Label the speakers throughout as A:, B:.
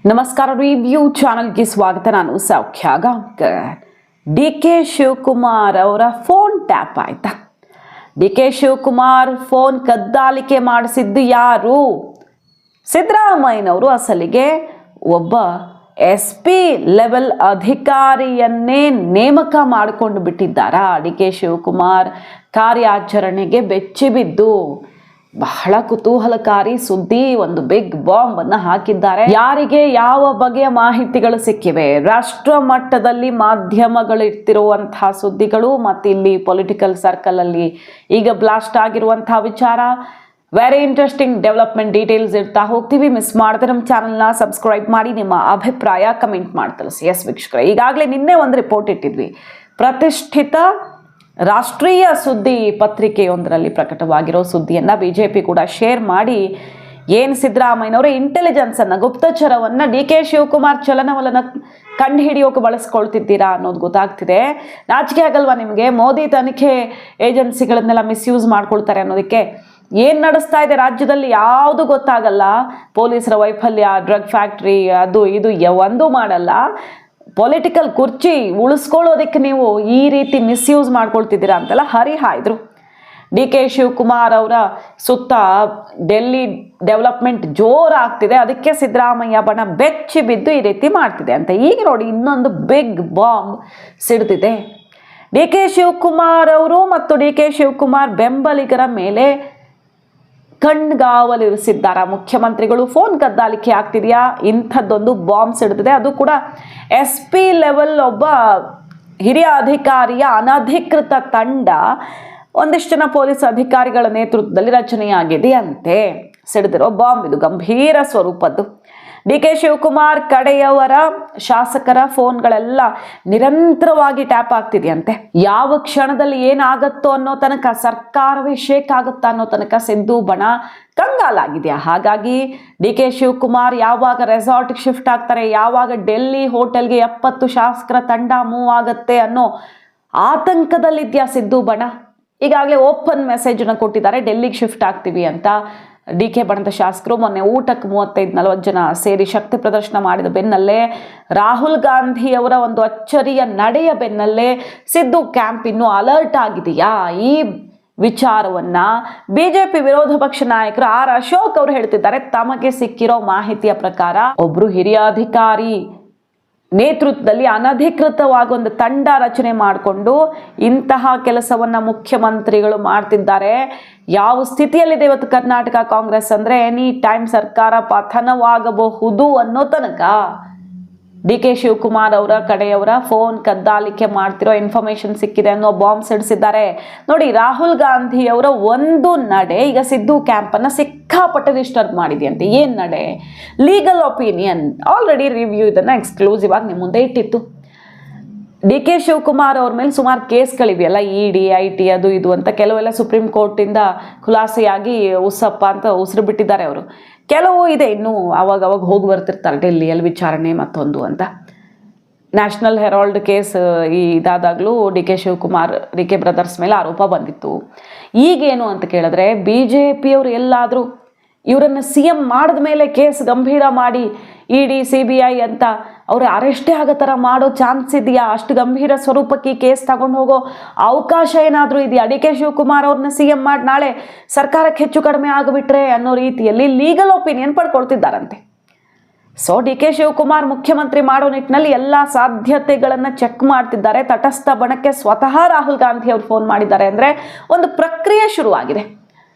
A: ನಮಸ್ಕಾರ. ರಿವ್ಯೂ ಚಾನಲ್ಗೆ ಸ್ವಾಗತ. ನಾನು ಸೌಖ್ಯ ಗಾಂವ್ಕರ್. ಡಿ ಕೆ ಶಿವಕುಮಾರ್ ಅವರ ಫೋನ್ ಟ್ಯಾಪ್ ಆಯ್ತಾ? ಡಿ ಕೆ ಶಿವಕುಮಾರ್ ಫೋನ್ ಕದ್ದಾಲಿಕೆ ಮಾಡಿಸಿದ್ದು ಯಾರು? ಸಿದ್ದರಾಮಯ್ಯನವರು ಅಸಲಿಗೆ ಒಬ್ಬ SP ಲೆವೆಲ್ ಅಧಿಕಾರಿಯನ್ನೇ ನೇಮಕ ಮಾಡಿಕೊಂಡು ಬಿಟ್ಟಿದ್ದಾರಾ? ಡಿ ಕೆ ಶಿವಕುಮಾರ್ ಕಾರ್ಯಾಚರಣೆಗೆ ಬೆಚ್ಚಿಬಿದ್ದು ಬಹಳ ಕುತೂಹಲಕಾರಿ ಸುದ್ದಿ, ಒಂದು ಬಿಗ್ ಬಾಂಬ್ ಅನ್ನು ಹಾಕಿದ್ದಾರೆ. ಯಾರಿಗೆ ಯಾವ ಬಗೆಯ ಮಾಹಿತಿಗಳು ಸಿಕ್ಕಿವೆ? ರಾಷ್ಟ್ರ ಮಟ್ಟದಲ್ಲಿ ಮಾಧ್ಯಮಗಳು ಇರ್ತಿರುವಂತಹ ಸುದ್ದಿಗಳು ಮತ್ತು ಇಲ್ಲಿ ಪೊಲಿಟಿಕಲ್ ಸರ್ಕಲ್ ಅಲ್ಲಿ ಈಗ ಬ್ಲಾಸ್ಟ್ ಆಗಿರುವಂತಹ ವಿಚಾರ, ವೆರಿ ಇಂಟ್ರೆಸ್ಟಿಂಗ್ ಡೆವಲಪ್ಮೆಂಟ್ ಡೀಟೇಲ್ಸ್ ಇರ್ತಾ ಹೋಗ್ತೀವಿ. ಮಿಸ್ ಮಾಡದೆ ನಮ್ಮ ಚಾನಲ್ನ ಸಬ್ಸ್ಕ್ರೈಬ್ ಮಾಡಿ, ನಿಮ್ಮ ಅಭಿಪ್ರಾಯ ಕಮೆಂಟ್ ಮಾಡಿ ತಿಳಿಸಿ. ಎಸ್ ವೀಕ್ಷಕರೇ, ಈಗಾಗಲೇ ನಿನ್ನೆ ಒಂದು ರಿಪೋರ್ಟ್ ಇಟ್ಟಿದ್ವಿ. ಪ್ರತಿಷ್ಠಿತ ರಾಷ್ಟ್ರೀಯ ಸುದ್ದಿ ಪತ್ರಿಕೆಯೊಂದರಲ್ಲಿ ಪ್ರಕಟವಾಗಿರೋ ಸುದ್ದಿಯನ್ನು BJP ಕೂಡ ಶೇರ್ ಮಾಡಿ, ಏನು ಸಿದ್ದರಾಮಯ್ಯನವರ ಇಂಟೆಲಿಜೆನ್ಸನ್ನು, ಗುಪ್ತಚರವನ್ನು ಡಿ ಕೆ ಶಿವಕುಮಾರ್ ಚಲನವಲನ ಕಂಡು ಹಿಡಿಯೋಕೆ ಬಳಸ್ಕೊಳ್ತಿದ್ದೀರಾ ಅನ್ನೋದು ಗೊತ್ತಾಗ್ತಿದೆ. ನಾಚಿಕೆ ಆಗಲ್ವಾ ನಿಮಗೆ? ಮೋದಿ ತನಿಖೆ ಏಜೆನ್ಸಿಗಳನ್ನೆಲ್ಲ ಮಿಸ್ಯೂಸ್ ಮಾಡ್ಕೊಳ್ತಾರೆ ಅನ್ನೋದಕ್ಕೆ. ಏನು ನಡೆಸ್ತಾ ಇದೆ ರಾಜ್ಯದಲ್ಲಿ ಯಾವುದು ಗೊತ್ತಾಗಲ್ಲ. ಪೊಲೀಸರ ವೈಫಲ್ಯ, ಡ್ರಗ್ ಫ್ಯಾಕ್ಟ್ರಿ, ಅದು ಇದು ಒಂದೂ ಮಾಡಲ್ಲ. ಪೊಲಿಟಿಕಲ್ ಕುರ್ಚಿ ಉಳಿಸ್ಕೊಳ್ಳೋದಕ್ಕೆ ನೀವು ಈ ರೀತಿ ಮಿಸ್ಯೂಸ್ ಮಾಡ್ಕೊಳ್ತಿದ್ದೀರಾ ಅಂತೆಲ್ಲ ಹರಿಹಾಯ್ದ್ರು. ಡಿ ಕೆ ಶಿವಕುಮಾರ್ ಅವರ ಸುತ್ತ ಡೆಲ್ಲಿ ಡೆವಲಪ್ಮೆಂಟ್ ಜೋರಾಗ್ತಿದೆ, ಅದಕ್ಕೆ ಸಿದ್ದರಾಮಯ್ಯ ಬಣ ಬೆಚ್ಚಿ ಬಿದ್ದು ಈ ರೀತಿ ಮಾಡ್ತಿದೆ ಅಂತ. ಈಗ ನೋಡಿ, ಇನ್ನೊಂದು ಬಿಗ್ ಬಾಂಬ್ ಸಿಡ್ದಿದೆ. ಡಿ ಕೆ ಶಿವಕುಮಾರ್ ಅವರು ಮತ್ತು ಡಿ ಕೆ ಶಿವಕುಮಾರ್ ಬೆಂಬಲಿಗರ ಮೇಲೆ ಕಣ್ಗಾವಲಿರಿಸಿದ್ದಾರ ಮುಖ್ಯಮಂತ್ರಿಗಳು. ಫೋನ್ ಕದ್ದಾಲಿಕೆ ಆಗ್ತಿದೆಯಾ? ಇಂಥದ್ದೊಂದು ಬಾಂಬ್ ಸಿಡ್ದಿದೆ. ಅದು ಕೂಡ SP ಲೆವೆಲ್ ಒಬ್ಬ ಹಿರಿಯ ಅಧಿಕಾರಿಯ ಅನಧಿಕೃತ ತಂಡ ಒಂದಿಷ್ಟು ಜನ ಪೊಲೀಸ್ ಅಧಿಕಾರಿಗಳ ನೇತೃತ್ವದಲ್ಲಿ ರಚನೆಯಾಗಿದೆಯಂತೆ. ಸಿಡಿದಿರೋ ಬಾಂಬ್ ಇದು, ಗಂಭೀರ ಸ್ವರೂಪದ್ದು. ಡಿ ಕೆ ಶಿವಕುಮಾರ್ ಕಡೆಯವರ ಶಾಸಕರ ಫೋನ್ಗಳೆಲ್ಲ ನಿರಂತರವಾಗಿ ಟ್ಯಾಪ್ ಆಗ್ತಿದೆಯಂತೆ. ಯಾವ ಕ್ಷಣದಲ್ಲಿ ಏನಾಗತ್ತೋ ಅನ್ನೋ ತನಕ, ಸರ್ಕಾರವೇ ಶೇಕ್ ಆಗುತ್ತಾ ಅನ್ನೋ ತನಕ ಸಿದ್ದು ಬಣ ಕಂಗಾಲಾಗಿದೆಯಾ. ಹಾಗಾಗಿ ಡಿ ಕೆ ಶಿವಕುಮಾರ್ ಯಾವಾಗ ರೆಸಾರ್ಟ್ಗೆ ಶಿಫ್ಟ್ ಆಗ್ತಾರೆ, ಯಾವಾಗ ಡೆಲ್ಲಿ ಹೋಟೆಲ್ಗೆ 70 ಶಾಸಕರ ತಂಡ ಮೂವ್ ಆಗುತ್ತೆ ಅನ್ನೋ ಆತಂಕದಲ್ಲಿದ್ಯಾ ಸಿದ್ದು ಬಣ. ಈಗಾಗಲೇ ಓಪನ್ ಮೆಸೇಜನ್ನು ಕೊಟ್ಟಿದ್ದಾರೆ, ಡೆಲ್ಲಿಗೆ ಶಿಫ್ಟ್ ಆಗ್ತೀವಿ ಅಂತ. ಡಿ ಕೆ ಬಣದ ಶಾಸಕರು ಮೊನ್ನೆ ಊಟಕ್ಕೆ 35-40 ಜನ ಸೇರಿ ಶಕ್ತಿ ಪ್ರದರ್ಶನ ಮಾಡಿದ ಬೆನ್ನಲ್ಲೇ, ರಾಹುಲ್ ಗಾಂಧಿ ಅವರ ಒಂದು ಅಚ್ಚರಿಯ ನಡೆಯ ಬೆನ್ನಲ್ಲೇ ಸಿದ್ದು ಕ್ಯಾಂಪ್ ಇನ್ನೂ ಅಲರ್ಟ್ ಆಗಿದೆಯಾ? ಈ ವಿಚಾರವನ್ನ BJP ವಿರೋಧ ಪಕ್ಷ ನಾಯಕರು R ಅಶೋಕ್ ಅವರು ಹೇಳ್ತಿದ್ದಾರೆ. ತಮಗೆ ಸಿಕ್ಕಿರೋ ಮಾಹಿತಿಯ ಪ್ರಕಾರ ಒಬ್ರು ಹಿರಿಯ ಅಧಿಕಾರಿ ನೇತೃತ್ವದಲ್ಲಿ ಅನಧಿಕೃತವಾಗಿ ಒಂದು ತಂಡ ರಚನೆ ಮಾಡಿಕೊಂಡು ಇಂತಹ ಕೆಲಸವನ್ನ ಮುಖ್ಯಮಂತ್ರಿಗಳು ಮಾಡ್ತಿದ್ದಾರೆ. ಯಾವ ಸ್ಥಿತಿಯಲ್ಲಿದೆ ಇವತ್ತು ಕರ್ನಾಟಕ ಕಾಂಗ್ರೆಸ್ ಅಂದ್ರೆ, ಎನಿ ಟೈಮ್ ಸರ್ಕಾರ ಪತನವಾಗಬಹುದು ಅನ್ನೋ ತನಕ ಡಿ ಕೆ ಶಿವಕುಮಾರ್ ಅವರ ಕಡೆಯವರ ಫೋನ್ ಕದ್ದಾಲಿಕೆ ಮಾಡ್ತಿರೋ ಇನ್ಫಾರ್ಮೇಶನ್ ಸಿಕ್ಕಿದೆ ಅನ್ನೋ ಬಾಂಬ್ ಸಿಡಿಸಿದ್ದಾರೆ. ನೋಡಿ, ರಾಹುಲ್ ಗಾಂಧಿ ಅವರ ಒಂದು ನಡೆ ಈಗ ಸಿದ್ದು ಕ್ಯಾಂಪ್ ಅನ್ನ ಸಿಕ್ಕಾಪಟ್ಟೆ ಡಿಸ್ಟರ್ಬ್ ಮಾಡಿದೆಯಂತೆ. ಏನ್ ನಡೆ? ಲೀಗಲ್ ಒಪಿನಿಯನ್ ಆಲ್ರೆಡಿ ರಿವ್ಯೂ ಇದನ್ನ ಎಕ್ಸ್ಕ್ಲೂಸಿವ್ ಆಗಿ ನಿಮ್ಮ ಮುಂದೆ ಇಟ್ಟಿತ್ತು. ಡಿ ಕೆ ಶಿವಕುಮಾರ್ ಅವ್ರ ಮೇಲೆ ಸುಮಾರು ಕೇಸ್ಗಳಿವೆಯಲ್ಲ, ED IT ಅದು ಇದು ಅಂತ. ಕೆಲವೆಲ್ಲ ಸುಪ್ರೀಂ ಕೋರ್ಟಿಂದ ಖುಲಾಸೆಯಾಗಿ ಉಸಪ್ಪ ಅಂತ ಉಸಿರು ಬಿಟ್ಟಿದ್ದಾರೆ ಅವರು. ಕೆಲವು ಇದೆ ಇನ್ನೂ ಅವಾಗ ಹೋಗಿ ಬರ್ತಿರ್ತಾರೆ ಡೆಲ್ಲಿಯಲ್ಲಿ ವಿಚಾರಣೆ ಮತ್ತೊಂದು ಅಂತ. ನ್ಯಾಷನಲ್ ಹೆರಾಲ್ಡ್ ಕೇಸ್ ಇದಾದಾಗಲೂ ಡಿ ಕೆ ಶಿವಕುಮಾರ್, ಡಿ ಕೆ ಬ್ರದರ್ಸ್ ಮೇಲೆ ಆರೋಪ ಬಂದಿತ್ತು. ಈಗೇನು ಅಂತ ಕೇಳಿದ್ರೆ, BJP ಅವರು ಎಲ್ಲಾದರೂ ಇವರನ್ನು CM ಮಾಡಿದ ಮೇಲೆ ಕೇಸ್ ಗಂಭೀರ ಮಾಡಿ ED CBI ಅಂತ ಅವರು ಅರೆಸ್ಟೇ ಆಗೋ ಥರ ಮಾಡೋ ಚಾನ್ಸ್ ಇದೆಯಾ? ಅಷ್ಟು ಗಂಭೀರ ಸ್ವರೂಪಕ್ಕೆ ಈ ಕೇಸ್ ತಗೊಂಡು ಹೋಗೋ ಅವಕಾಶ ಏನಾದರೂ ಇದೆಯಾ? ಡಿ ಕೆ ಶಿವಕುಮಾರ್ ಅವ್ರನ್ನ CM ಮಾಡಿ ನಾಳೆ ಸರ್ಕಾರಕ್ಕೆ ಹೆಚ್ಚು ಕಡಿಮೆ ಆಗಿಬಿಟ್ರೆ ಅನ್ನೋ ರೀತಿಯಲ್ಲಿ ಲೀಗಲ್ ಒಪಿನಿಯನ್ ಪಡ್ಕೊಳ್ತಿದ್ದಾರಂತೆ. ಸೊ ಡಿ ಕೆ ಶಿವಕುಮಾರ್ ಮುಖ್ಯಮಂತ್ರಿ ಮಾಡೋ ನಿಟ್ಟಿನಲ್ಲಿ ಎಲ್ಲ ಸಾಧ್ಯತೆಗಳನ್ನು ಚೆಕ್ ಮಾಡ್ತಿದ್ದಾರೆ. ತಟಸ್ಥ ಬಣಕ್ಕೆ ಸ್ವತಃ ರಾಹುಲ್ ಗಾಂಧಿ ಅವರು ಫೋನ್ ಮಾಡಿದ್ದಾರೆ ಅಂದರೆ ಒಂದು ಪ್ರಕ್ರಿಯೆ ಶುರುವಾಗಿದೆ.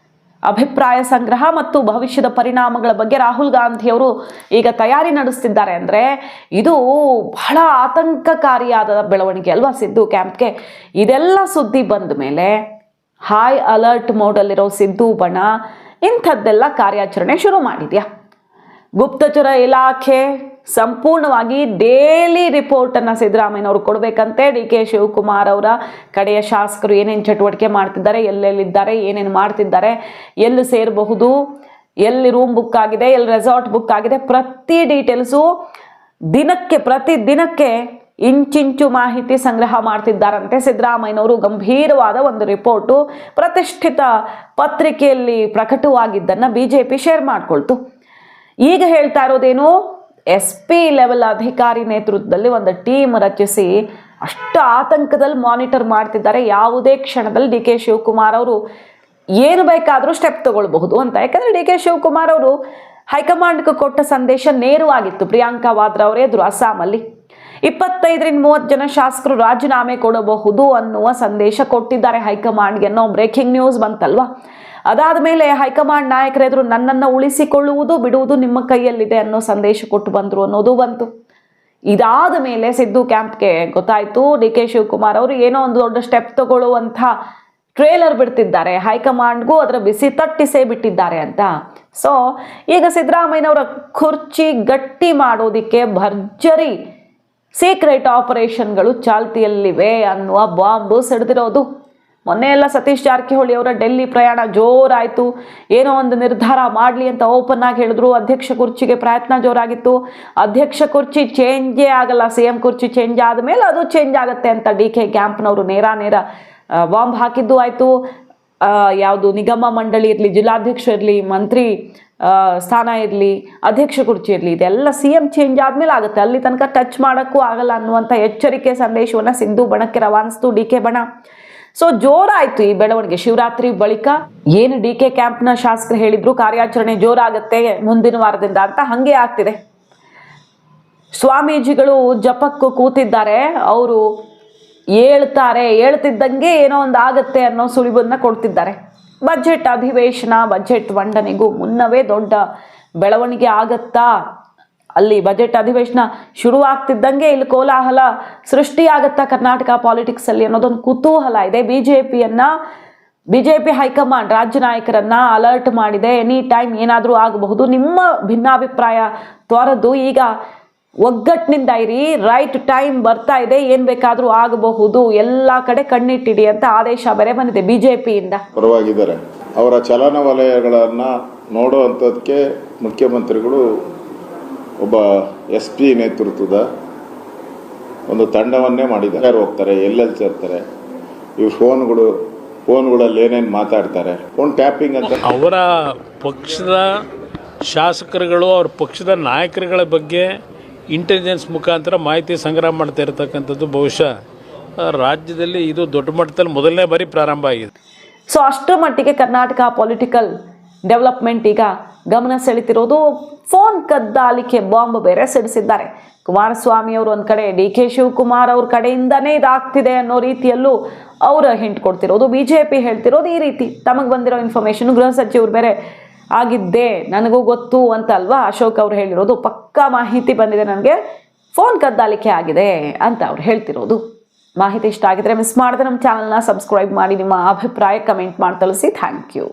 A: ಅಭಿಪ್ರಾಯ ಸಂಗ್ರಹ ಮತ್ತು ಭವಿಷ್ಯದ ಪರಿಣಾಮಗಳ ಬಗ್ಗೆ ರಾಹುಲ್ ಗಾಂಧಿ ಅವರು ಈಗ ತಯಾರಿ ನಡೆಸ್ತಿದ್ದಾರೆ ಅಂದರೆ ಇದು ಬಹಳ ಆತಂಕಕಾರಿಯಾದ ಬೆಳವಣಿಗೆ ಅಲ್ವಾ ಸಿದ್ದು ಕ್ಯಾಂಪ್ಗೆ. ಇದೆಲ್ಲ ಸುದ್ದಿ ಬಂದ ಮೇಲೆ ಹೈ ಅಲರ್ಟ್ ಮೋಡಲ್ಲಿರೋ ಸಿದ್ದು ಬಣ ಇಂಥದ್ದೆಲ್ಲ ಕಾರ್ಯಾಚರಣೆ ಶುರು ಮಾಡಿದ್ಯಾ. ಗುಪ್ತಚರ ಇಲಾಖೆ ಸಂಪೂರ್ಣವಾಗಿ ಡೈಲಿ ರಿಪೋರ್ಟನ್ನು ಸಿದ್ದರಾಮಯ್ಯನವರು ಕೊಡಬೇಕಂತೆ. ಡಿ ಕೆ ಶಿವಕುಮಾರ್ ಅವರ ಕಡೆಯ ಶಾಸಕರು ಏನೇನು ಚಟುವಟಿಕೆ ಮಾಡ್ತಿದ್ದಾರೆ, ಎಲ್ಲೆಲ್ಲಿದ್ದಾರೆ, ಏನೇನು ಮಾಡ್ತಿದ್ದಾರೆ, ಎಲ್ಲಿ ಸೇರಬಹುದು, ಎಲ್ಲಿ ರೂಮ್ ಬುಕ್ ಆಗಿದೆ, ಎಲ್ಲಿ ರೆಸಾರ್ಟ್ ಬುಕ್ ಆಗಿದೆ, ಪ್ರತಿ ಡೀಟೇಲ್ಸು ಪ್ರತಿ ದಿನಕ್ಕೆ ಇಂಚಿಂಚು ಮಾಹಿತಿ ಸಂಗ್ರಹ ಮಾಡ್ತಿದ್ದಾರಂತೆ ಸಿದ್ದರಾಮಯ್ಯನವರು. ಗಂಭೀರವಾದ ಒಂದು ರಿಪೋರ್ಟು ಪ್ರತಿಷ್ಠಿತ ಪತ್ರಿಕೆಯಲ್ಲಿ ಪ್ರಕಟವಾಗಿದ್ದನ್ನು BJP ಶೇರ್ ಮಾಡ್ಕೊಳ್ತು. ಈಗ ಹೇಳ್ತಾ ಇರೋದೇನು, SP ಲೆವೆಲ್ ಅಧಿಕಾರಿ ನೇತೃತ್ವದಲ್ಲಿ ಒಂದು ಟೀಮ್ ರಚಿಸಿ ಅಷ್ಟು ಆತಂಕದಲ್ಲಿ ಮಾನಿಟರ್ ಮಾಡ್ತಿದ್ದಾರೆ. ಯಾವುದೇ ಕ್ಷಣದಲ್ಲಿ ಡಿ ಕೆ ಶಿವಕುಮಾರ್ ಅವರು ಏನು ಬೇಕಾದರೂ ಸ್ಟೆಪ್ ತಗೊಳ್ಬಹುದು ಅಂತ. ಯಾಕಂದರೆ ಡಿ ಕೆ ಶಿವಕುಮಾರ್ ಅವರು ಹೈಕಮಾಂಡ್ಗೆ ಕೊಟ್ಟ ಸಂದೇಶ ನೇರವಾಗಿತ್ತು. ಪ್ರಿಯಾಂಕಾ ವಾದ್ರಾ ಅವರೇ ಎದುರು ಅಸ್ಸಾಮಲ್ಲಿ 25-30 ಜನ ಶಾಸಕರು ರಾಜೀನಾಮೆ ಕೊಡಬಹುದು ಅನ್ನುವ ಸಂದೇಶ ಕೊಟ್ಟಿದ್ದಾರೆ ಹೈಕಮಾಂಡ್ಗೆ ಅನ್ನೋ ಬ್ರೇಕಿಂಗ್ ನ್ಯೂಸ್ ಬಂತಲ್ವಾ. ಅದಾದ ಮೇಲೆ ಹೈಕಮಾಂಡ್ ನಾಯಕರೆದುರು ನನ್ನನ್ನು ಉಳಿಸಿಕೊಳ್ಳುವುದು ಬಿಡುವುದು ನಿಮ್ಮ ಕೈಯಲ್ಲಿದೆ ಅನ್ನೋ ಸಂದೇಶ ಕೊಟ್ಟು ಬಂದರು ಅನ್ನೋದು ಬಂತು. ಇದಾದ ಮೇಲೆ ಸಿದ್ದು ಕ್ಯಾಂಪ್ಗೆ ಗೊತ್ತಾಯಿತು ಡಿ ಕೆ ಶಿವಕುಮಾರ್ ಅವರು ಏನೋ ಒಂದು ದೊಡ್ಡ ಸ್ಟೆಪ್ ತಗೊಳ್ಳುವಂಥ ಟ್ರೇಲರ್ ಬಿಡ್ತಿದ್ದಾರೆ, ಹೈಕಮಾಂಡ್ಗೂ ಅದರ ಬಿಸಿ ತಟ್ಟಿಸೇ ಬಿಟ್ಟಿದ್ದಾರೆ ಅಂತ. ಸೊ ಈಗ ಸಿದ್ದರಾಮಯ್ಯನವರ ಕುರ್ಚಿ ಗಟ್ಟಿ ಮಾಡೋದಕ್ಕೆ ಭರ್ಜರಿ ಸೀಕ್ರೆಟ್ ಆಪರೇಷನ್ಗಳು ಚಾಲ್ತಿಯಲ್ಲಿವೆ ಅನ್ನುವ ಬಾಂಬು ಸಿಡಿದಿರೋದು. ಮೊನ್ನೆ ಎಲ್ಲ ಸತೀಶ್ ಜಾರಕಿಹೊಳಿ ಅವರ ಡೆಲ್ಲಿ ಪ್ರಯಾಣ ಜೋರಾಯಿತು. ಏನೋ ಒಂದು ನಿರ್ಧಾರ ಮಾಡಲಿ ಅಂತ ಓಪನ್ ಆಗಿ ಹೇಳಿದ್ರು. ಅಧ್ಯಕ್ಷ ಕುರ್ಚಿಗೆ ಪ್ರಯತ್ನ ಜೋರಾಗಿತ್ತು. ಅಧ್ಯಕ್ಷ ಕುರ್ಚಿ ಚೇಂಜೇ ಆಗಲ್ಲ, CM ಕುರ್ಚಿ ಚೇಂಜ್ ಆದಮೇಲೆ ಅದು ಚೇಂಜ್ ಆಗುತ್ತೆ ಅಂತ ಡಿ ಕೆ ಕ್ಯಾಂಪ್ನವರು ನೇರ ಬಾಂಬ್ ಹಾಕಿದ್ದು ಆಯಿತು. ಯಾವುದು ನಿಗಮ ಮಂಡಳಿ ಇರಲಿ, ಜಿಲ್ಲಾಧ್ಯಕ್ಷ ಇರಲಿ, ಮಂತ್ರಿ ಸ್ಥಾನ ಇರಲಿ, ಅಧ್ಯಕ್ಷ ಕುರ್ಚಿ ಇರಲಿ, ಇದೆಲ್ಲ CM ಚೇಂಜ್ ಆದಮೇಲೆ ಆಗುತ್ತೆ, ಅಲ್ಲಿ ತನಕ ಟಚ್ ಮಾಡೋಕ್ಕೂ ಆಗಲ್ಲ ಅನ್ನುವಂಥ ಎಚ್ಚರಿಕೆ ಸಂದೇಶವನ್ನು ಸಿದ್ದು ಬಣಕ್ಕೆ ರವಾನಿಸ್ತು ಡಿ ಕೆ ಬಣ. ಸೊ ಜೋರಾಯಿತು ಈ ಬೆಳವಣಿಗೆ. ಶಿವರಾತ್ರಿ ಬಳಿಕ ಏನು ಡಿ ಕೆ ಕ್ಯಾಂಪ್ನ ಶಾಸಕರು ಹೇಳಿದ್ರು ಕಾರ್ಯಾಚರಣೆ ಜೋರಾಗುತ್ತೆ ಮುಂದಿನ ವಾರದಿಂದ ಅಂತ, ಹಾಗೆ ಆಗ್ತಿದೆ. ಸ್ವಾಮೀಜಿಗಳು ಜಪಕ್ಕೂ ಕೂತಿದ್ದಾರೆ, ಅವರು ಹೇಳ್ತಿದ್ದಂಗೆ ಏನೋ ಒಂದು ಆಗತ್ತೆ ಅನ್ನೋ ಸುಳಿವನ್ನ ಕೊಡ್ತಿದ್ದಾರೆ. ಬಜೆಟ್ ಅಧಿವೇಶನ, ಬಜೆಟ್ ಮಂಡನೆಗೂ ಮುನ್ನವೇ ದೊಡ್ಡ ಬೆಳವಣಿಗೆ ಆಗತ್ತಾ, ಅಲ್ಲಿ ಬಜೆಟ್ ಅಧಿವೇಶನ ಶುರುವಾಗ್ತಿದ್ದಂಗೆ ಇಲ್ಲಿ ಕೋಲಾಹಲ ಸೃಷ್ಟಿಯಾಗತ್ತಾ ಕರ್ನಾಟಕ ಪಾಲಿಟಿಕ್ಸಲ್ಲಿ ಅನ್ನೋದೊಂದು ಕುತೂಹಲ ಇದೆ. ಬಿಜೆಪಿ ಹೈಕಮಾಂಡ್ ರಾಜ್ಯ ನಾಯಕರನ್ನ ಅಲರ್ಟ್ ಮಾಡಿದೆ, ಎನಿ ಟೈಮ್ ಏನಾದರೂ ಆಗಬಹುದು, ನಿಮ್ಮ ಭಿನ್ನಾಭಿಪ್ರಾಯ ತೊರೆದು ಈಗ ಒಗ್ಗಟ್ಟಿನಿಂದ ಇರಿ, ರೈಟ್ ಟೈಮ್ ಬರ್ತಾ ಇದೆ, ಏನು ಬೇಕಾದರೂ ಆಗಬಹುದು, ಎಲ್ಲ ಕಡೆ ಕಣ್ಣಿಟ್ಟಿಡಿ ಅಂತ ಆದೇಶ ಬೇರೆ ಬಂದಿದೆ ಬಿಜೆಪಿಯಿಂದ.
B: ಪರವಾಗಿದ್ದಾರೆ. ಅವರ ಚಲನವಲಯಗಳನ್ನು ನೋಡುವಂಥದ್ದಕ್ಕೆ ಮುಖ್ಯಮಂತ್ರಿಗಳು ಒಬ್ಬ SP ನೇತೃತ್ವದ ಒಂದು ತಂಡವನ್ನೇ ಮಾಡಿದ್ದಾರೆ. ಯಾರು ಹೋಗ್ತಾರೆ, ಎಲ್ಲೆಲ್ಲಿ ಸೇರ್ತಾರೆ, ಇವು ಫೋನ್ಗಳಲ್ಲಿ ಏನೇನು ಮಾತಾಡ್ತಾರೆ, ಫೋನ್ ಟ್ಯಾಪಿಂಗ್ ಅಂತ.
C: ಅವರ ಪಕ್ಷದ ಶಾಸಕರುಗಳು ಅವ್ರ ಪಕ್ಷದ ನಾಯಕರುಗಳ ಬಗ್ಗೆ ಇಂಟೆಲಿಜೆನ್ಸ್ ಮುಖಾಂತರ ಮಾಹಿತಿ ಸಂಗ್ರಹ ಮಾಡ್ತಾ ಇರತಕ್ಕಂಥದ್ದು ಬಹುಶಃ ರಾಜ್ಯದಲ್ಲಿ ಇದು ದೊಡ್ಡ ಮಟ್ಟದಲ್ಲಿ ಮೊದಲನೇ ಬಾರಿ ಪ್ರಾರಂಭ ಆಗಿದೆ.
A: ಸೊ ಅಷ್ಟರ ಮಟ್ಟಿಗೆ ಕರ್ನಾಟಕ ಪೊಲಿಟಿಕಲ್ ಡೆವಲಪ್ಮೆಂಟ್ ಈಗ ಗಮನ ಸೆಳೆತಿರೋದು. ಫೋನ್ ಕದ್ದಾಲಿಕೆ ಬಾಂಬ್ ಬೇರೆ ಸಿಡಿಸಿದ್ದಾರೆ ಕುಮಾರಸ್ವಾಮಿ ಅವರು. ಒಂದು ಕಡೆ ಡಿ ಕೆ ಶಿವಕುಮಾರ್ ಅವ್ರ ಕಡೆಯಿಂದನೇ ಇದಾಗ್ತಿದೆ ಅನ್ನೋ ರೀತಿಯಲ್ಲೂ ಅವರು ಹಿಂಟ್ ಕೊಡ್ತಿರೋದು. BJP ಹೇಳ್ತಿರೋದು ಈ ರೀತಿ. ತಮಗೆ ಬಂದಿರೋ ಇನ್ಫಾರ್ಮೇಷನ್ ಗೃಹ ಸಚಿವರು ಬೇರೆ ಆಗಿದ್ದೆ ನನಗೂ ಗೊತ್ತು ಅಂತ ಅಲ್ವಾ ಅಶೋಕ್ ಅವ್ರು ಹೇಳಿರೋದು. ಪಕ್ಕಾ ಮಾಹಿತಿ ಬಂದಿದೆ ನನಗೆ, ಫೋನ್ ಕದ್ದಾಲಿಕೆ ಆಗಿದೆ ಅಂತ ಅವ್ರು ಹೇಳ್ತಿರೋದು. ಮಾಹಿತಿ ಇಷ್ಟ ಆಗಿದ್ರೆ ಮಿಸ್ ಮಾಡದೆ ನಮ್ಮ ಚಾನಲ್ನ ಸಬ್ಸ್ಕ್ರೈಬ್ ಮಾಡಿ, ನಿಮ್ಮ ಅಭಿಪ್ರಾಯ ಕಮೆಂಟ್ ಮಾಡಿ ತಿಳಿಸಿ. Thank you.